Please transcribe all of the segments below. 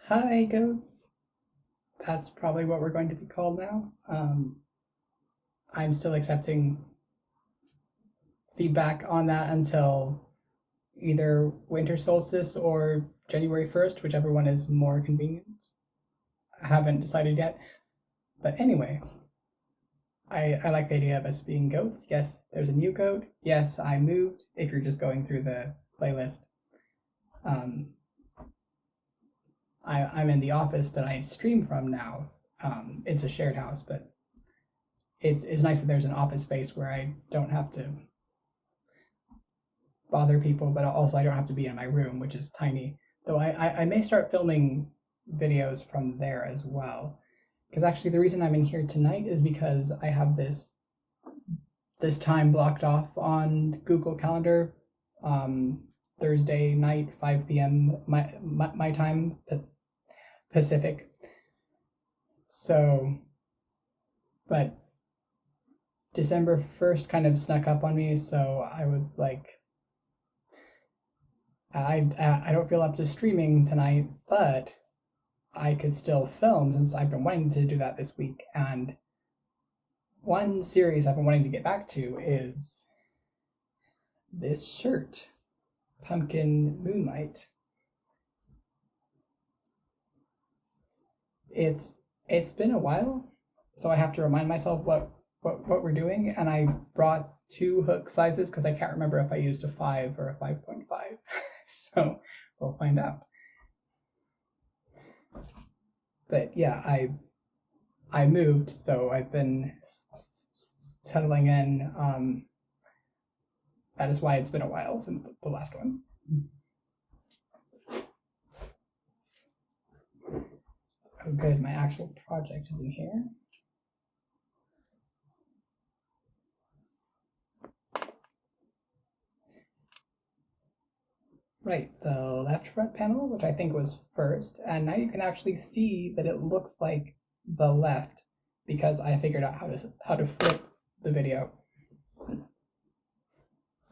Hi, goats. That's probably what we're going to be called now. I'm still accepting feedback on that until either winter solstice or January 1st, whichever one is more convenient. I haven't decided yet. But anyway, I like the idea of us being goats. Yes, there's a new goat. Yes, I moved, if you're just going through the playlist. Um, I'm in the office that I stream from now. It's a shared house, but it's nice that there's an office space where I don't have to bother people, but also I don't have to be in my room, which is tiny. Though I may start filming videos from there as well. Because actually, the reason I'm in here tonight is because I have this time blocked off on Google Calendar, Thursday night, 5 p.m. my time, Pacific. So, but December 1st kind of snuck up on me, so I was like, I don't feel up to streaming tonight, but I could still film since I've been wanting to do that this week. And one series I've been wanting to get back to is this shirt, Pumpkin Moonlight. It's been a while, so I have to remind myself what we're doing. And I brought two hook sizes because I can't remember if I used a 5 or a 5.5. So we'll find out. But yeah, I moved, so I've been settling in. That is why it's been a while since the last one. Oh, good. My actual project is in here. Right, the left front panel, which I think was first, and now you can actually see that it looks like the left because I figured out how to flip the video.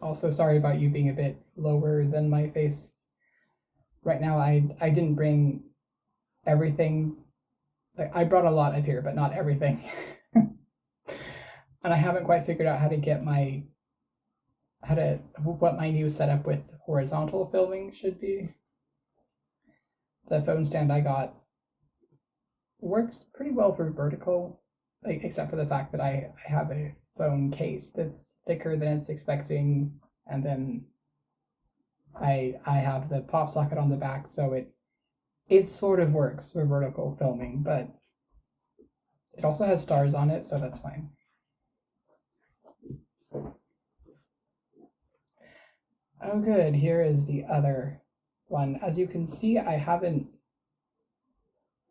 Also, sorry about you being a bit lower than my face. Right now, I didn't bring everything. Like I brought a lot up here, but not everything. And I haven't quite figured out how to get what my new setup with horizontal filming should be. The phone stand I got works pretty well for vertical, like, except for the fact that I have a phone case that's thicker than it's expecting, and then I have the pop socket on the back, so it sort of works for vertical filming, but it also has stars on it, so that's fine. Oh, good. Here is the other one. As you can see, I haven't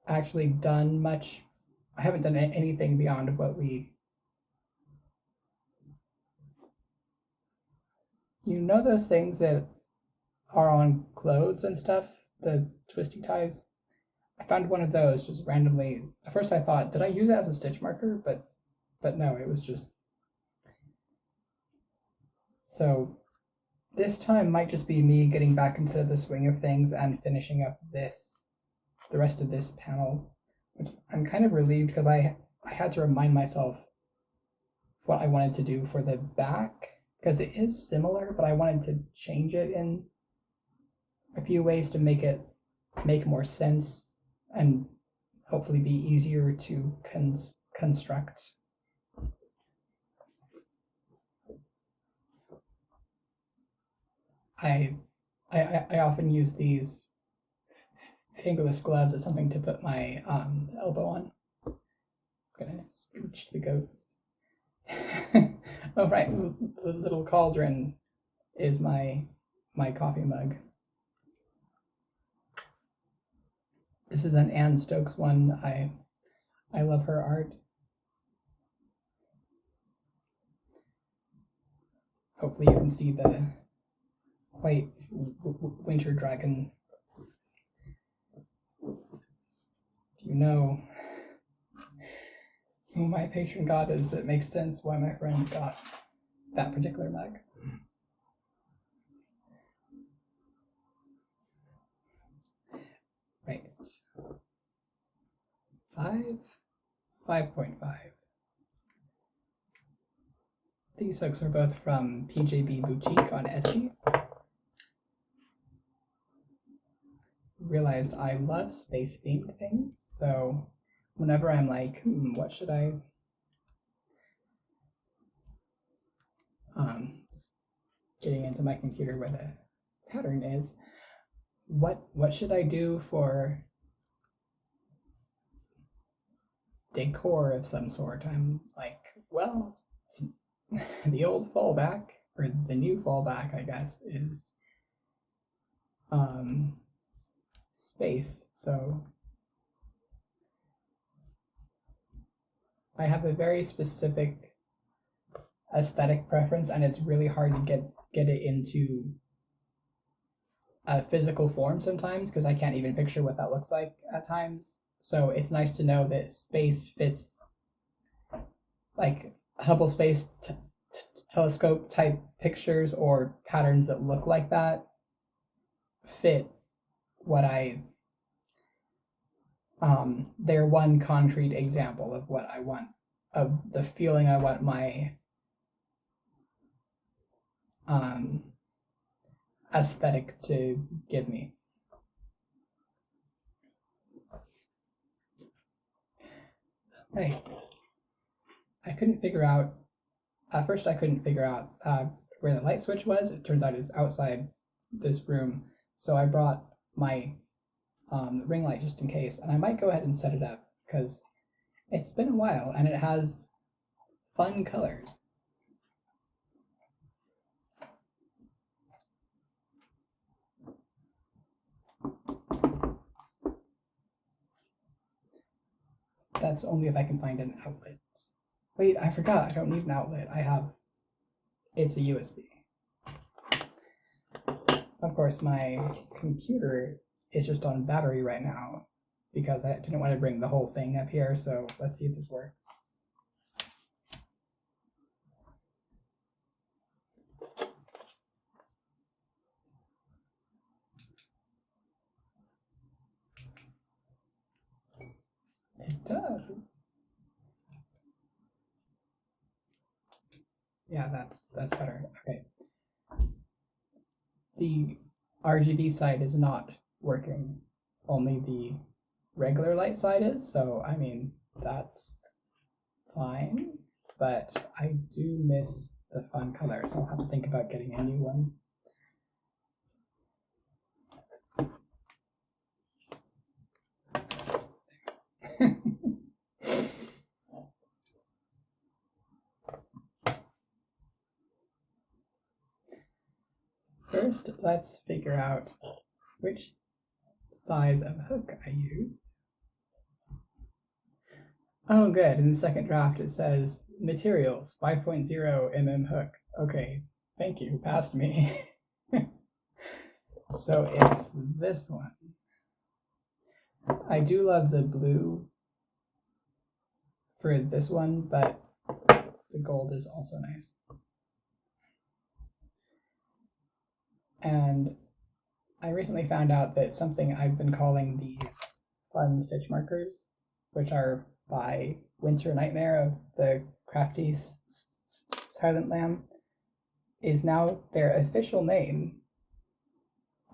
actually done much. I haven't done anything beyond what those things that are on clothes and stuff, the twisty ties. I found one of those just randomly. At first, I thought, did I use it as a stitch marker? But no, it was just. So this time might just be me getting back into the swing of things and finishing up the rest of this panel, which I'm kind of relieved because I had to remind myself what I wanted to do for the back because it is similar, but I wanted to change it in a few ways to make more sense and hopefully be easier to construct. I, I often use these fingerless gloves as something to put my elbow on. I'm gonna scooch the goat. Oh right, the little cauldron is my coffee mug. This is an Anne Stokes one. I love her art. Hopefully you can see the white winter dragon. Do you know who my patron god is? That makes sense why my friend got that particular mug. Right. 5.5. These hooks are both from PJB Boutique on Etsy. Realized I love space themed things, so whenever I'm like, what should I just getting into my computer where the pattern is, what should I do for decor of some sort? I'm like, well, the old fallback, or the new fallback, I guess, is space. So I have a very specific aesthetic preference, and it's really hard to get it into a physical form sometimes because I can't even picture what that looks like at times. So it's nice to know that space fits, like Hubble Space Telescope type pictures or patterns that look like that fit what I they're one concrete example of what I want, of the feeling I want my aesthetic to give me. Right. I couldn't figure out, at first I couldn't figure out where the light switch was. It turns out it's outside this room. So I brought my ring light just in case, and I might go ahead and set it up because it's been a while and it has fun colors. That's only if I can find an outlet. Wait, I forgot, I don't need an outlet. It's a USB. Of course, my computer is just on battery right now because I didn't want to bring the whole thing up here, so let's see if this works. It does. Yeah, that's better. Okay. The RGB side is not working. Only the regular light side is, so I mean, that's fine. But I do miss the fun colors. I'll have to think about getting a new one. First, let's figure out which size of hook I used. Oh, good. In the second draft, it says materials 5.0 mm hook. Okay, thank you. Passed me. So it's this one. I do love the blue for this one, but the gold is also nice. And I recently found out that something I've been calling these fun stitch markers, which are by Winter Nightmare of the Crafty Silent Lamb, is now their official name.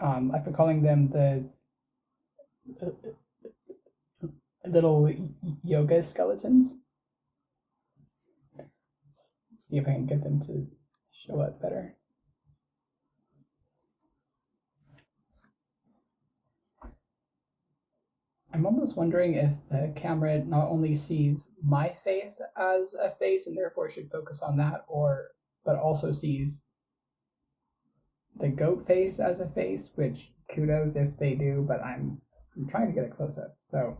I've been calling them the little yoga skeletons. Let's see if I can get them to show up better. I'm almost wondering if the camera not only sees my face as a face and therefore should focus on that, but also sees the goat face as a face, which kudos if they do, but I'm trying to get a close-up. So,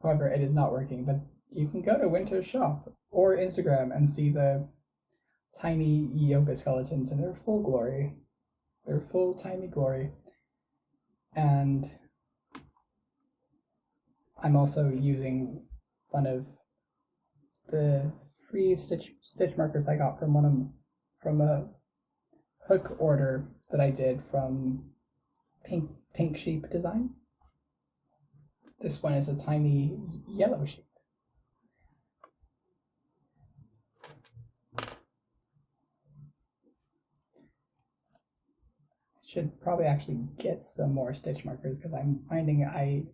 however, it is not working, but you can go to Winter's shop or Instagram and see the tiny yoga skeletons in their full glory. Their full tiny glory. And I'm also using one of the free stitch markers I got from a hook order that I did from Pink Sheep Design. This one is a tiny yellow sheep. Should probably actually get some more stitch markers because I'm finding I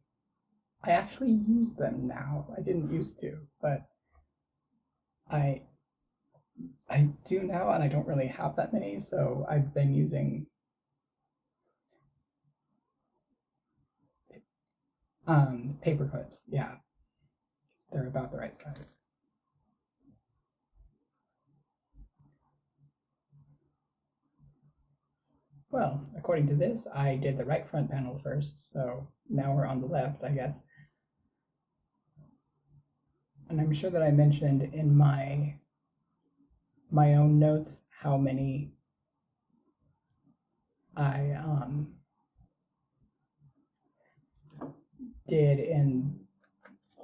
actually use them now. I didn't used to, but I do now, and I don't really have that many, so I've been using paper clips. Yeah, they're about the right size. Well, according to this, I did the right front panel first, so now we're on the left, I guess. And I'm sure that I mentioned in my own notes how many I did in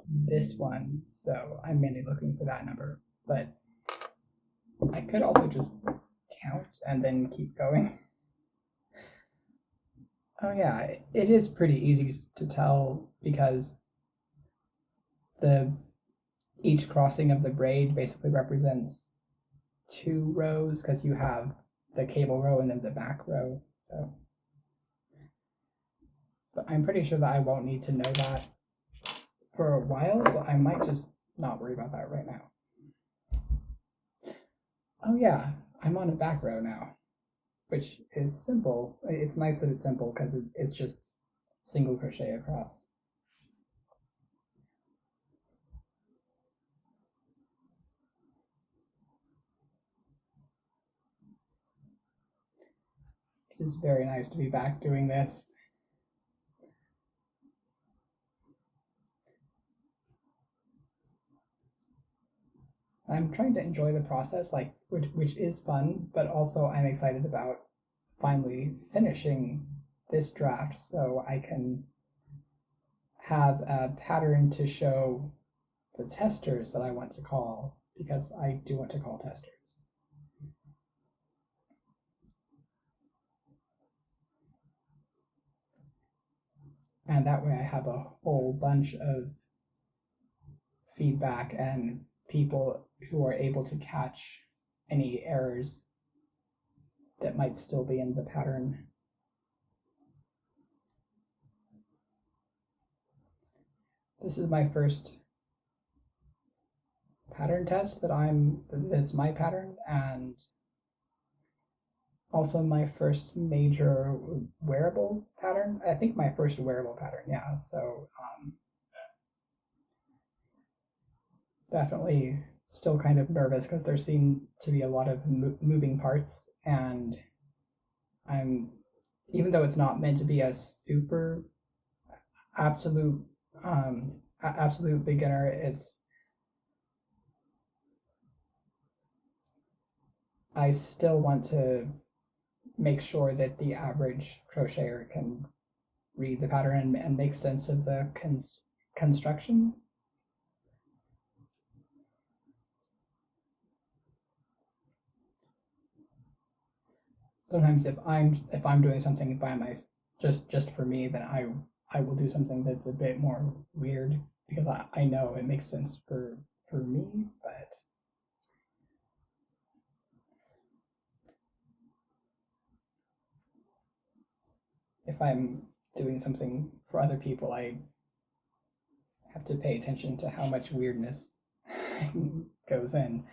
this one, so I'm mainly looking for that number. But I could also just count and then keep going. Oh yeah, it is pretty easy to tell because each crossing of the braid basically represents 2 rows because you have the cable row and then the back row. So, but I'm pretty sure that I won't need to know that for a while, so I might just not worry about that right now. Oh yeah, I'm on a back row now, which is simple. It's nice that it's simple because it's just single crochet across. It is very nice to be back doing this. I'm trying to enjoy the process, like which is fun, but also I'm excited about finally finishing this draft so I can have a pattern to show the testers that I want to call, because I do want to call testers. And that way I have a whole bunch of feedback and people who are able to catch any errors that might still be in the pattern. This is my first pattern test that's my pattern, and also my first major wearable pattern. I think my first wearable pattern, yeah. So definitely still kind of nervous because there seem to be a lot of moving parts, and I'm, even though it's not meant to be a super absolute absolute beginner, I still want to make sure that the average crocheter can read the pattern and make sense of the construction. Sometimes if I'm doing something by my just for me, then I will do something that's a bit more weird because I know it makes sense for me, but if I'm doing something for other people, I have to pay attention to how much weirdness goes in.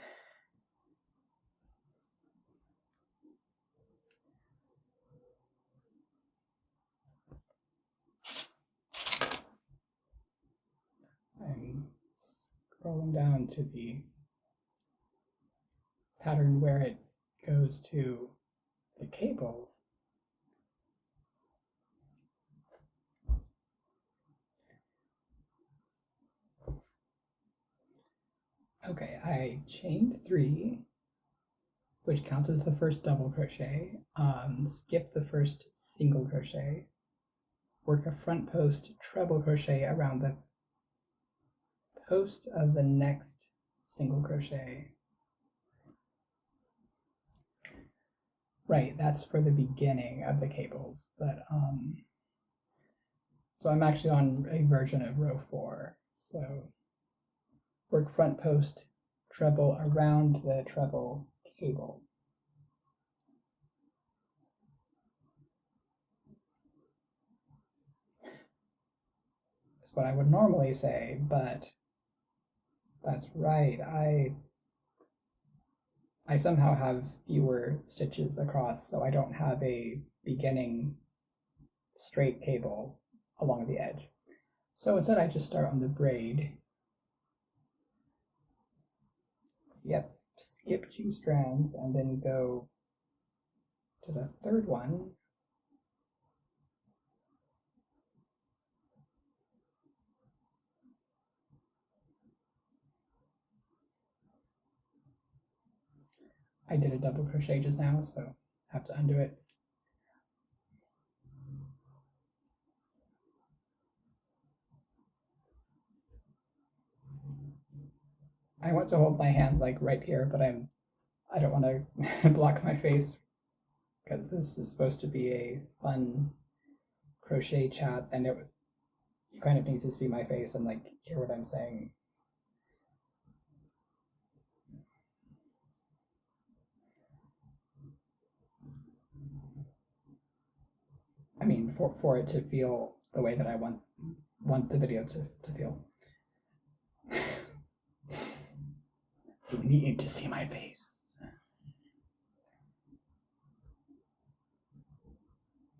I'm scrolling down to the pattern where it goes to the cables. Okay, I chained 3, which counts as the first double crochet, skip the first single crochet, work a front post treble crochet around the post of the next single crochet. Right, that's for the beginning of the cables, but So I'm actually on a version of row 4. So work front post treble around the treble cable. That's what I would normally say, but that's right. I somehow have fewer stitches across, so I don't have a beginning straight cable along the edge. So instead I just start on the braid. Yep, skip 2 strands and then go to the third one. I did a double crochet just now, so I have to undo it. I want to hold my hand like right here, but I don't want to block my face because this is supposed to be a fun crochet chat, and you kind of need to see my face and like hear what I'm saying. I mean, for it to feel the way that I want the video to feel. You need to see my face.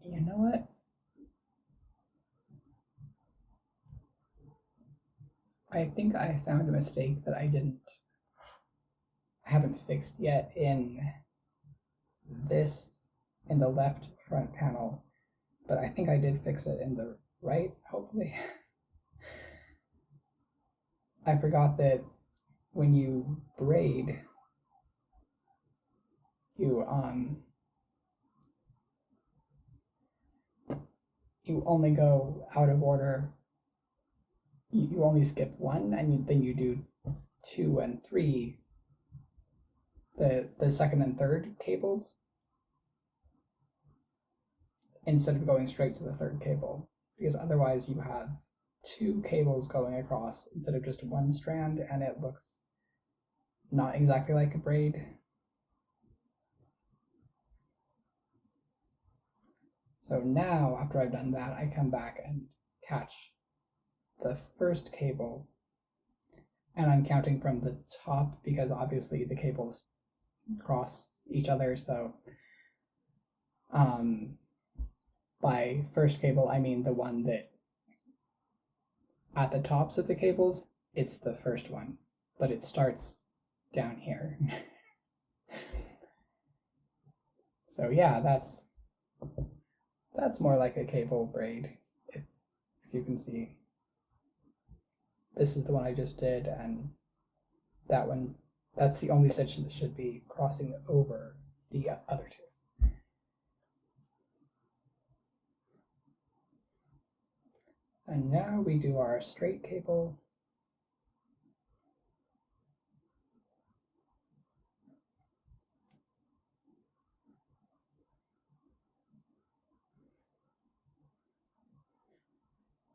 You know what? I think I found a mistake that I haven't fixed yet in the left front panel, but I think I did fix it in the right, hopefully. I forgot that when you braid, you only go out of order. You only skip 1, and then you do 2 and 3, the second and third cables, instead of going straight to the third cable, because otherwise you have 2 cables going across instead of just 1 strand, and it looks not exactly like a braid. So now, after I've done that, I come back and catch the first cable, and I'm counting from the top because obviously the cables cross each other, so by first cable I mean the one that at the tops of the cables, it's the first one, but it starts down here. So yeah, that's more like a cable braid, if you can see. This is the one I just did, and that one, that's the only stitch that should be crossing over the other 2. And now we do our straight cable.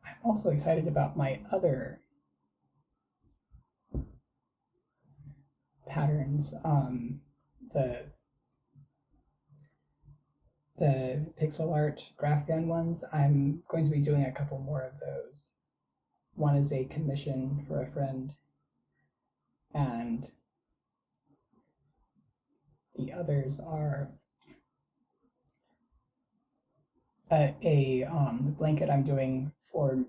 I'm also excited about my other patterns, the pixel art Graphic ones. I'm going to be doing a couple more of those. One is a commission for a friend, and the others are a blanket I'm doing for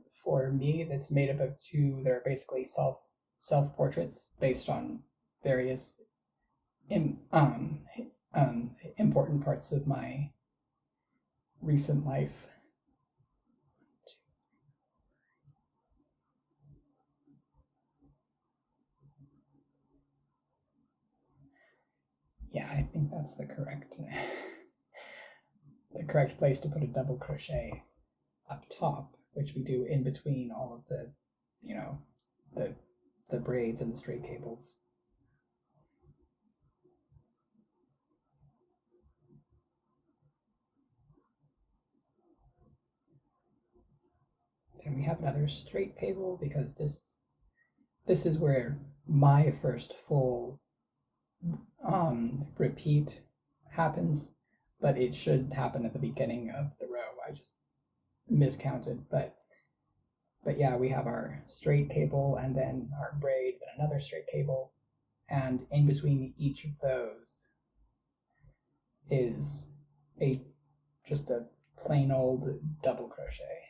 me that's made up of 2 that are basically self portraits based on various important parts of my recent life. Yeah, I think that's the correct place to put a double crochet up top, which we do in between all of the, the braids and the straight cables. Then we have another straight cable because this is where my first full repeat happens, but it should happen at the beginning of the row. I just miscounted, but yeah, we have our straight cable and then our braid and another straight cable, and in between each of those is just a plain old double crochet,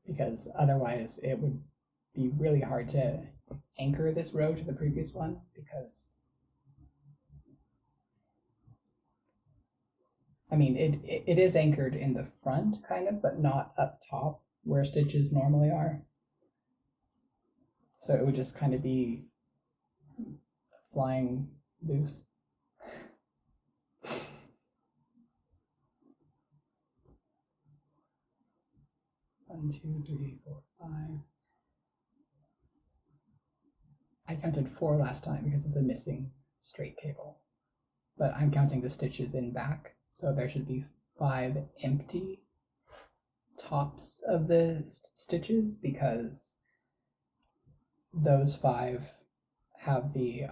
because otherwise it would be really hard to anchor this row to the previous one, because I mean, it is anchored in the front, kind of, but not up top where stitches normally are. So it would just kind of be flying loose. One, two, three, four, five. I counted 4 last time because of the missing straight cable, but I'm counting the stitches in back, so there should be 5 empty tops of the stitches, because those 5 have the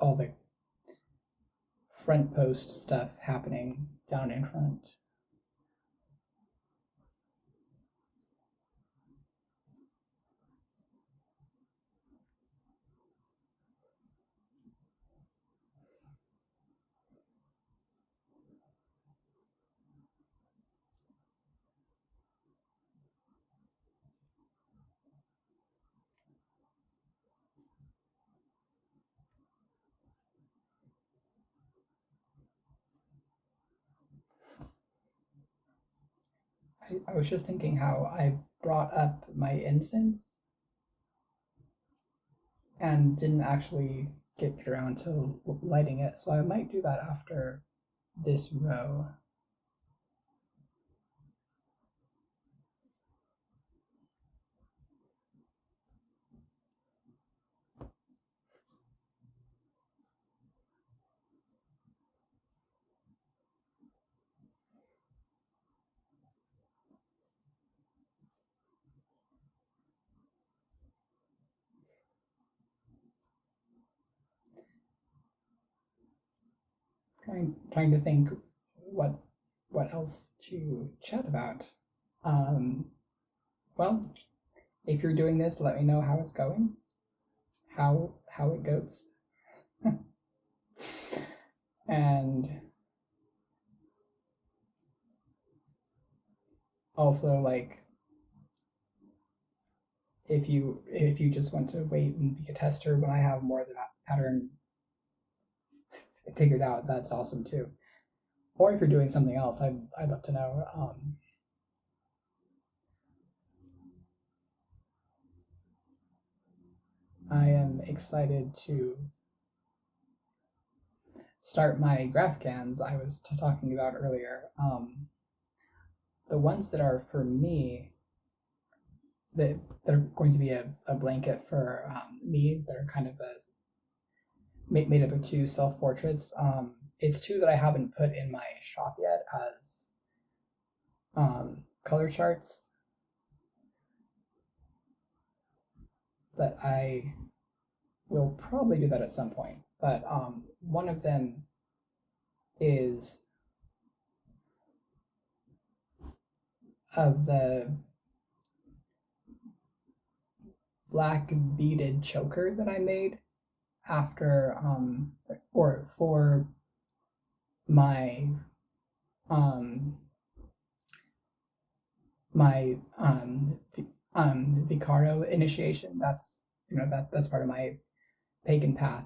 all the front post stuff happening down in front. I was just thinking how I brought up my incense and didn't actually get around to lighting it, so I might do that after this row. Trying to think what else to chat about. Well, if you're doing this, let me know how it's going, how it goes, and also, like, if you just want to wait and be a tester when I have more of that pattern figured out, that's awesome too. Or if you're doing something else, I'd love to know. I am excited to start my Graphicans I was talking about earlier. The ones that are for me, that are going to be a blanket for me, that are kind of made up of 2 self-portraits. It's 2 that I haven't put in my shop yet as color charts, but I will probably do that at some point. But one of them is of the black beaded choker that I made after or for my my Vicaro initiation. That's that's part of my pagan path.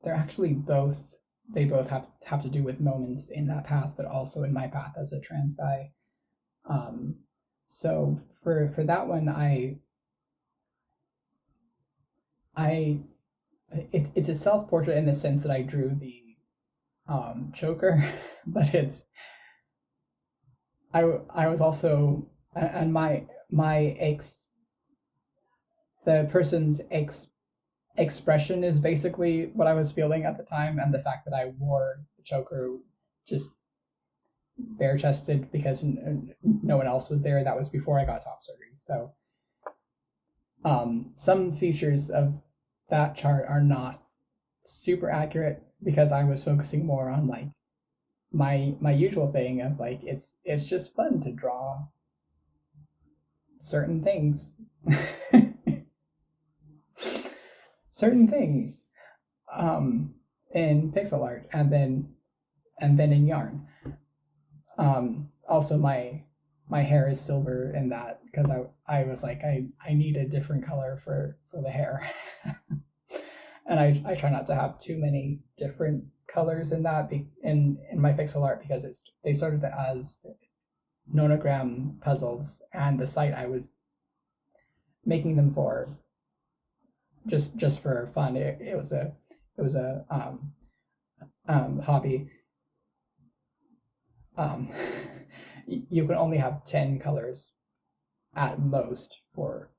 They're actually both have to do with moments in that path, but also in my path as a trans guy. So for that one, it's a self-portrait in the sense that I drew the choker, but I was also, and the person's expression is basically what I was feeling at the time, and the fact that I wore the choker just bare chested because no one else was there. That was before I got top surgery. So some features of that chart are not super accurate because I was focusing more on like my usual thing of like it's just fun to draw certain things. Certain things in pixel art and then in yarn. Also my hair is silver in that because I was like I need a different color for the hair. And I try not to have too many different colors in that in my pixel art because they started as nonogram puzzles, and the site I was making them for just for fun. It was a hobby. You can only have 10 colors at most for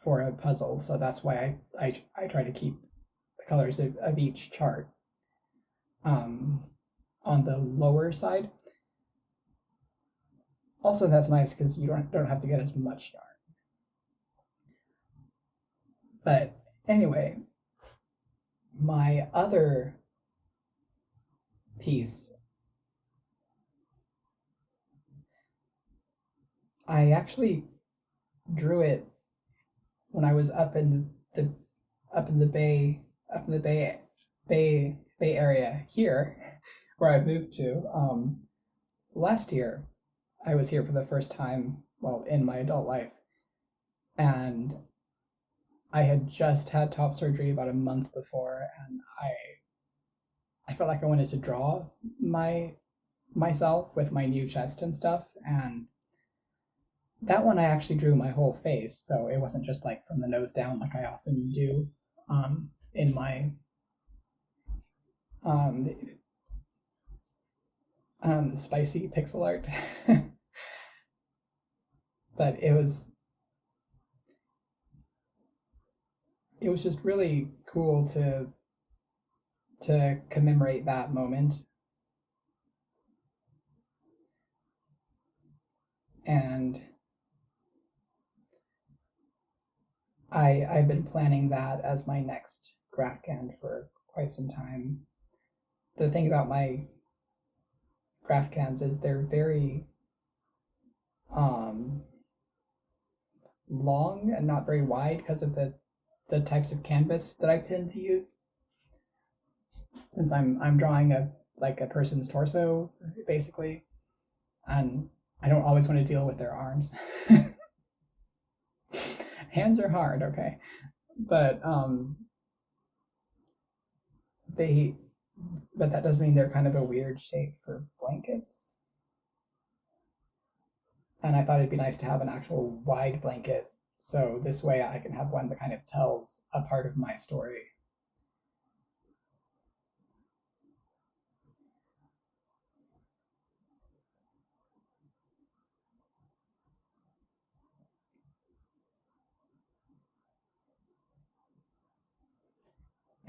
a puzzle, so that's why I try to keep the colors of each chart on the lower side. Also, that's nice because you don't have to get as much yarn. But anyway, my other piece, I actually drew it when I was up in the Bay Area here, where I moved to. Last year, I was here for the first time, well, in my adult life, and I had just had top surgery about a month before, and I felt like I wanted to draw myself with my new chest and stuff, and that one I actually drew my whole face, so it wasn't just like from the nose down like I often do in my spicy pixel art. But it was just really cool to commemorate that moment. And I've been planning that as my next graph can for quite some time. The thing about my graph cans is they're very long and not very wide because of the types of canvas that I tend to use. Since I'm drawing a person's torso basically, and I don't always want to deal with their arms. Hands are hard, okay, but but that doesn't mean they're kind of a weird shape for blankets. And I thought it'd be nice to have an actual wide blanket, so this way I can have one that kind of tells a part of my story.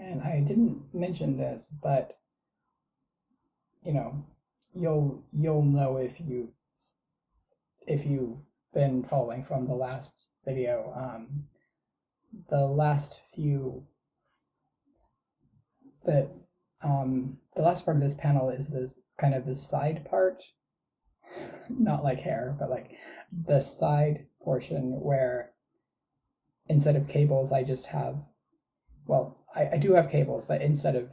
And I didn't mention this, but you know, you'll know if you've been following from the last video. The last few that the last part of this panel is this kind of the side part, not like hair, but like the side portion where instead of cables I just have, well, I do have cables, but instead of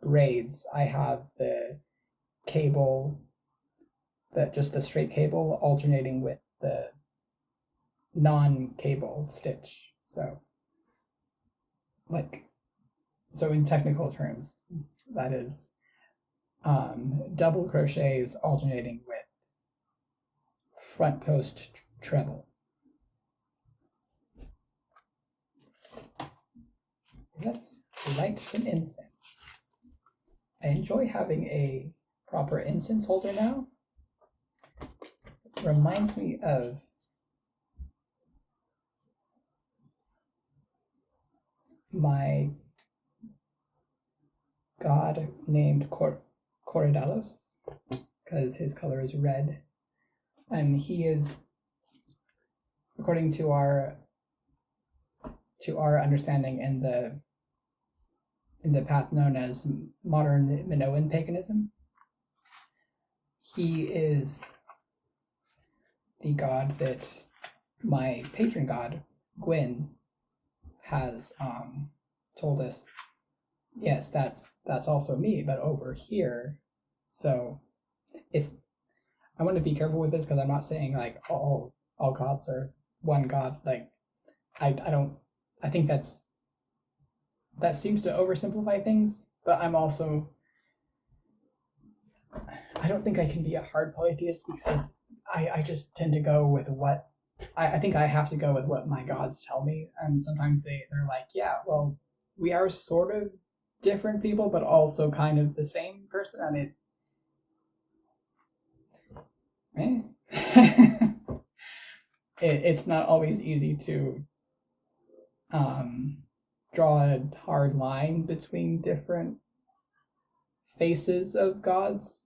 braids I have the cable, just the straight cable alternating with the non-cable stitch. So in technical terms, that is double crochets alternating with front post treble. Let's light some incense. I enjoy having a proper incense holder now. It reminds me of my god named Corydallos, because his color is red. And he is, according to our understanding in the path known as modern Minoan paganism, he is the god that my patron god, Gwyn, has told us, yes, that's also me, but over here. So it's, I want to be careful with this because I'm not saying like all gods are one god. Like I think that seems to oversimplify things, but I'm also, I don't think I can be a hard polytheist because I just tend to go with what I think I have to go with what my gods tell me, and sometimes they're like, yeah, well, we are sort of different people, but also kind of the same person, and it's not always easy to draw a hard line between different faces of gods.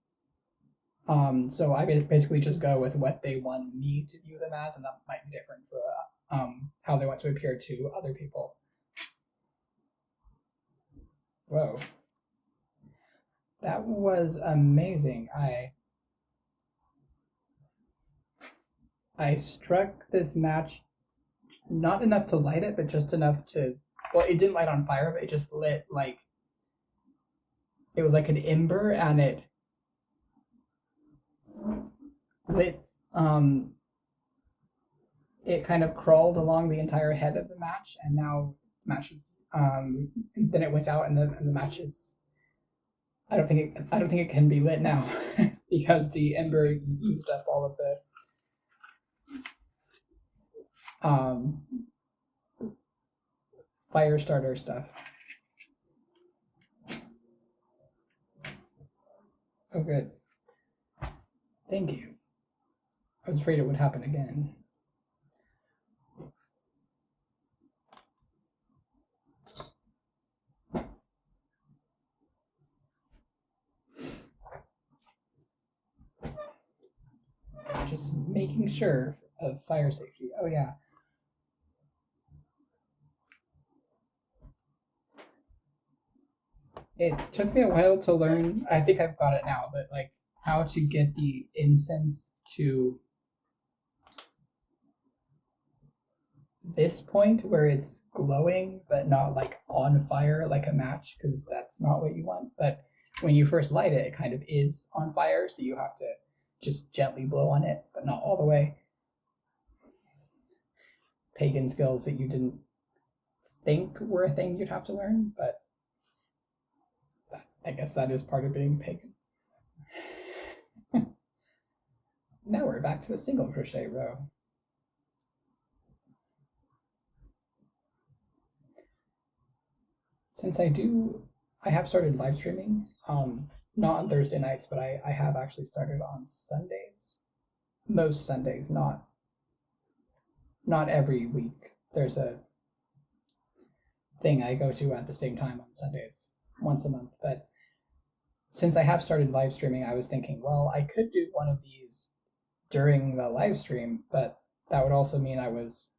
So I basically just go with what they want me to view them as, and that might be different for how they want to appear to other people. Whoa. That was amazing. I struck this match not enough to light it, but just enough to, well, it didn't light on fire, but it just lit like, it was like an ember, and it lit, it kind of crawled along the entire head of the match, and now matches, then it went out, and the match is, I don't think it can be lit now because the ember used up all of the fire starter stuff. Oh, good. Thank you. I was afraid it would happen again. Just making sure of fire safety. Oh, yeah. It took me a while to learn. I think I've got it now, but like how to get the incense to this point where it's glowing but not like on fire like a match, because that's not what you want. But when you first light it, it kind of is on fire, so you have to just gently blow on it, but not all the way. Pagan skills that you didn't think were a thing you'd have to learn, but I guess that is part of being pagan. Now we're back to the single crochet row. Since I have started live streaming, not on Thursday nights, but I have actually started on Sundays. Most Sundays, not every week. There's a thing I go to at the same time on Sundays, once a month. But since I have started live streaming, I was thinking, well, I could do one of these during the live stream, but that would also mean I was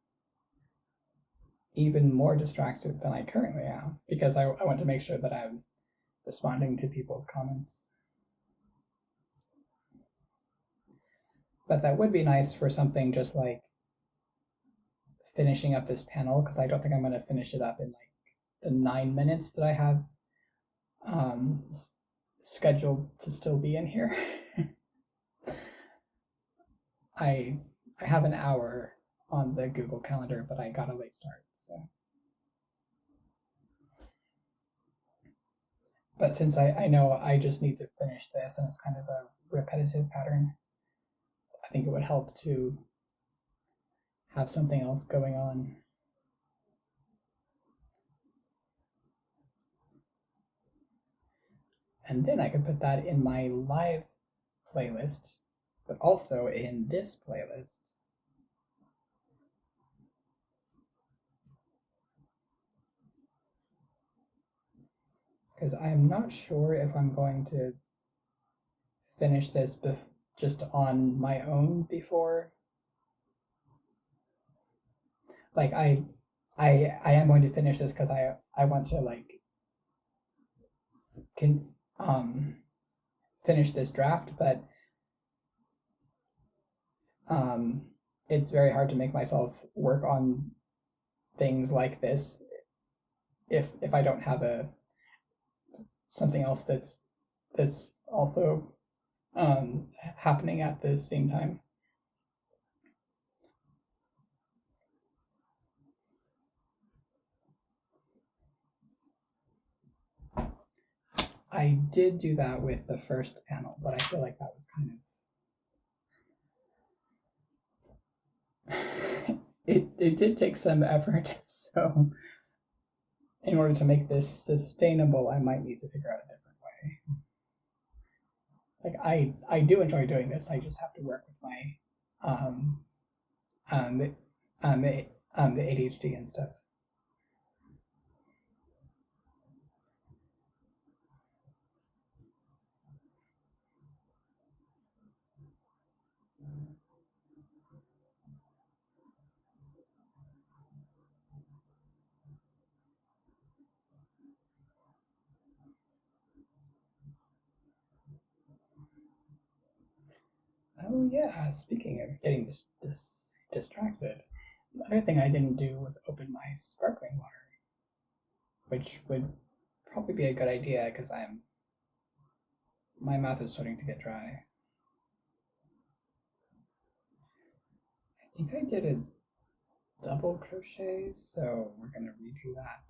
even more distracted than I currently am, because I want to make sure that I'm responding to people's comments. But that would be nice for something just like finishing up this panel, because I don't think I'm going to finish it up in like the 9 minutes that I have scheduled to still be in here. I have an hour on the Google Calendar, but I got a late start, so. But since I know I just need to finish this, and it's kind of a repetitive pattern, I think it would help to have something else going on. And then I could put that in my live playlist, but also in this playlist. Because I'm not sure if I'm going to finish this just on my own before. Like I am going to finish this because I want to like can finish this draft, but it's very hard to make myself work on things like this if I don't have a something else that's also happening at the same time. I did do that with the first panel, but I feel like that was kind of it did take some effort, so in order to make this sustainable, I might need to figure out a different way. Like I do enjoy doing this. I just have to work with my um the the ADHD and stuff. Oh yeah, speaking of getting distracted, the other thing I didn't do was open my sparkling water, which would probably be a good idea because my mouth is starting to get dry. I think I did a double crochet, so we're gonna redo that.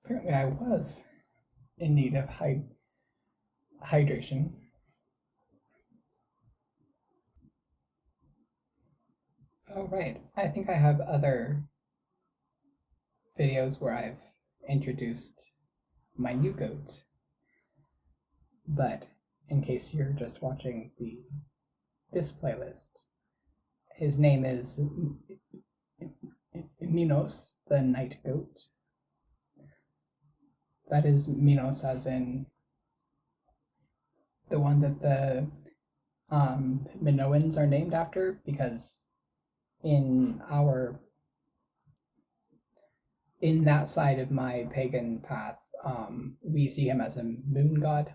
Apparently, I was in need of hydration. Oh right, I think I have other videos where I've introduced my new goat, but in case you're just watching this playlist, his name is Minos, the night goat. That is Minos as in the one that the Minoans are named after, because in our in that side of my pagan path, we see him as a moon god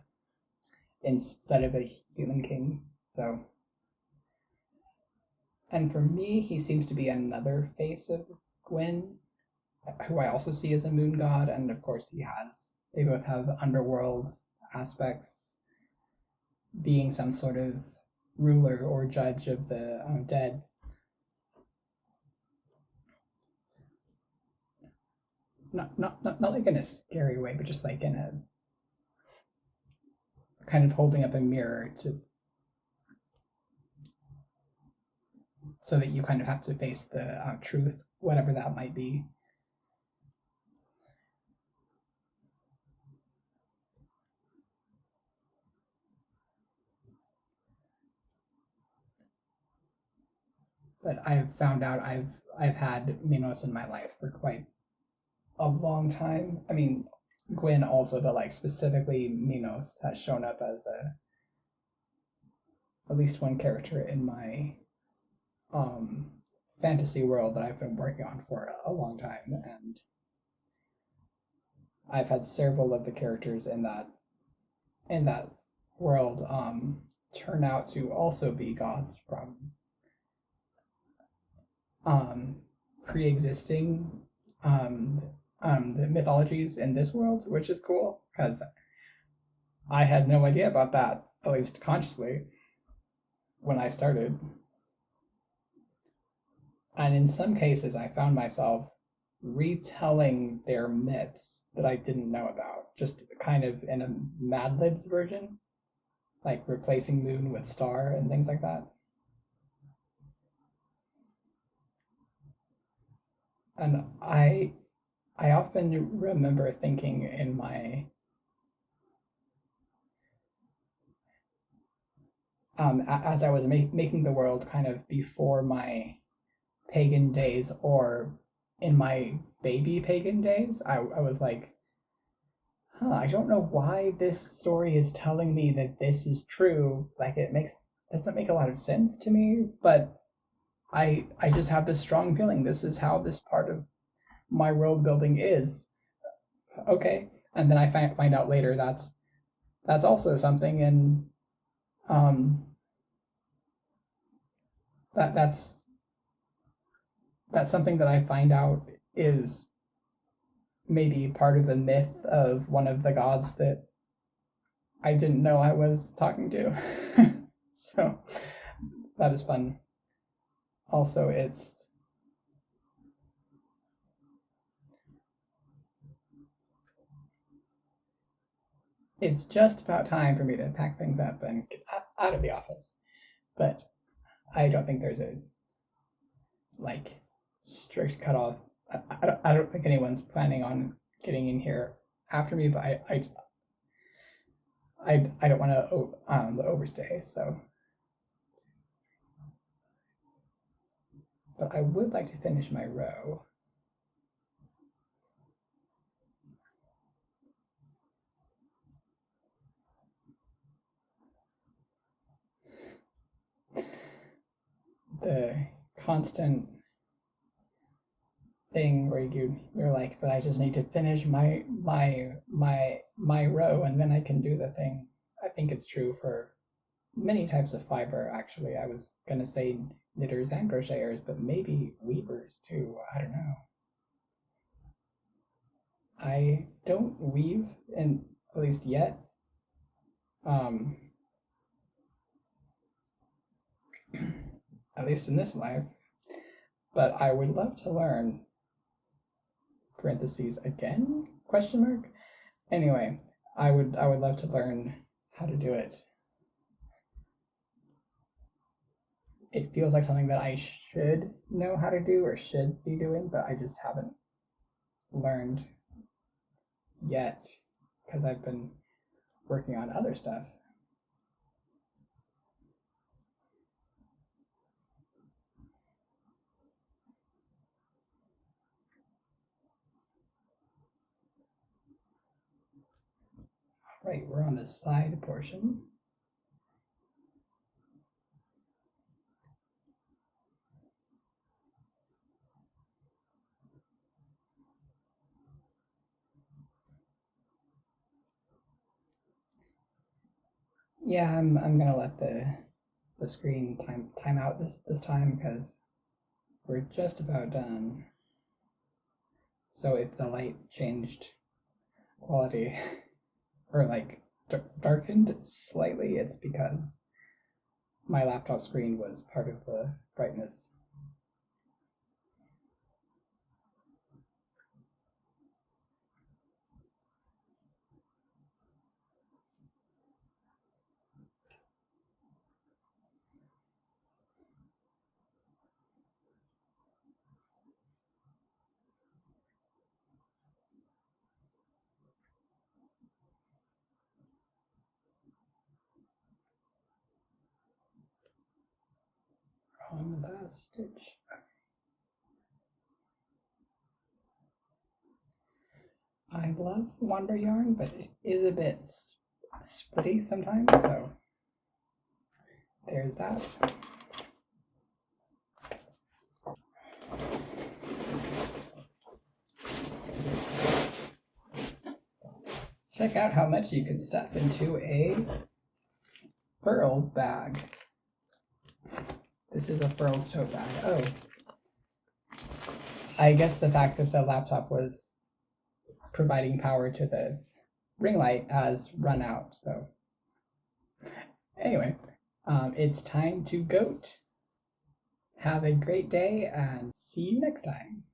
instead of a human king. So, and for me, he seems to be another face of Gwyn, who I also see as a moon god, and of course they both have underworld aspects, being some sort of ruler or judge of the dead. Not like in a scary way, but just like in a kind of holding up a mirror to so that you kind of have to face the truth, whatever that might be. But I've found out I've had Minos in my life for quite a long time. I mean, Gwyn also, but like specifically Minos has shown up as at least one character in my fantasy world that I've been working on for a long time, and I've had several of the characters in that world turn out to also be gods from pre-existing the mythologies in this world, which is cool because I had no idea about that, at least consciously, when I started. And in some cases, I found myself retelling their myths that I didn't know about, just kind of in a Mad Libs version, like replacing moon with star and things like that. And I often remember thinking in my as I was making the world kind of before my pagan days or in my baby pagan days, I was like I don't know why this story is telling me that this is true. Like it makes doesn't make a lot of sense to me, but I just have this strong feeling this is how this part of my world building is. Okay, and then I find out later that's also something, and um, that's something that I find out is maybe part of the myth of one of the gods that I didn't know I was talking to. So that is fun. Also, it's just about time for me to pack things up and get out of the office. But I don't think there's a like strict cutoff. I don't think anyone's planning on getting in here after me, but I don't want to overstay. So, but I would like to finish my row. The constant thing where you're like, but I just need to finish my row and then I can do the thing. I think it's true for many types of fiber. Actually, I was gonna say knitters and crocheters, but maybe weavers too. I don't know. I don't weave in at least yet. Um, at least in this life, but I would love to learn. Parentheses again? Question mark. Anyway, I would love to learn how to do it. It feels like something that I should know how to do or should be doing, but I just haven't learned yet because I've been working on other stuff. All right, we're on the side portion. Yeah, I'm gonna let the screen time out this time because we're just about done. So if the light changed quality or like darkened slightly, it's because my laptop screen was part of the brightness. On the last stitch. I love Wander Yarn, but it is a bit splitty sometimes, so there's that. Check out how much you can stuff into a furls bag. This is a furls tote bag. Oh. I guess the fact that the laptop was providing power to the ring light has run out, so. Anyway, it's time to goat. Have a great day and see you next time.